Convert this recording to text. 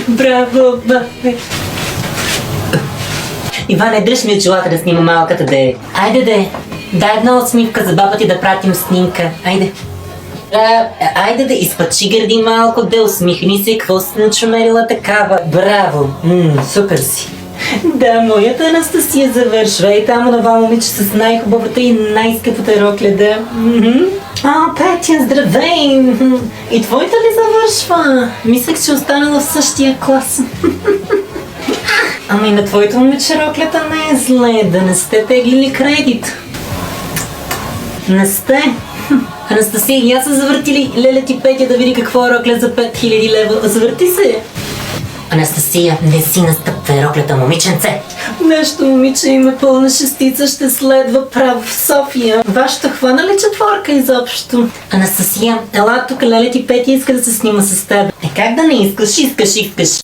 Браво, бабе! Иване, дръж ми очилата да снима малката, де. Айде, де. Дай една усмивка за баба ти да пратим снимка. Айде. Айде да изпъчи гърди малко, да усмихни се, какво си начумерила такава. Браво! Супер си! Да, моята Анастасия завършва и там онова момиче с най-хубавата и най-скъпата рокля, да. Петя, здравей! И твоята ли завършва? Мислех, че останала в същия клас. Ами на твоето момиче роклята не е зле, да не сте теглили кредит. Не сте. Анастасия и аз са завъртили леля ти Петя да види какво е рокля за 5000 лева. Завърти се! Анастасия, не си настъпвай роклята, момиченце! Нашето момиче има пълна шестица, ще следва право в София. Вашата хвана ли четворка изобщо? Анастасия, ела тук, леля ти Петя иска да се снима с теб. Как да не искаш? Искаш.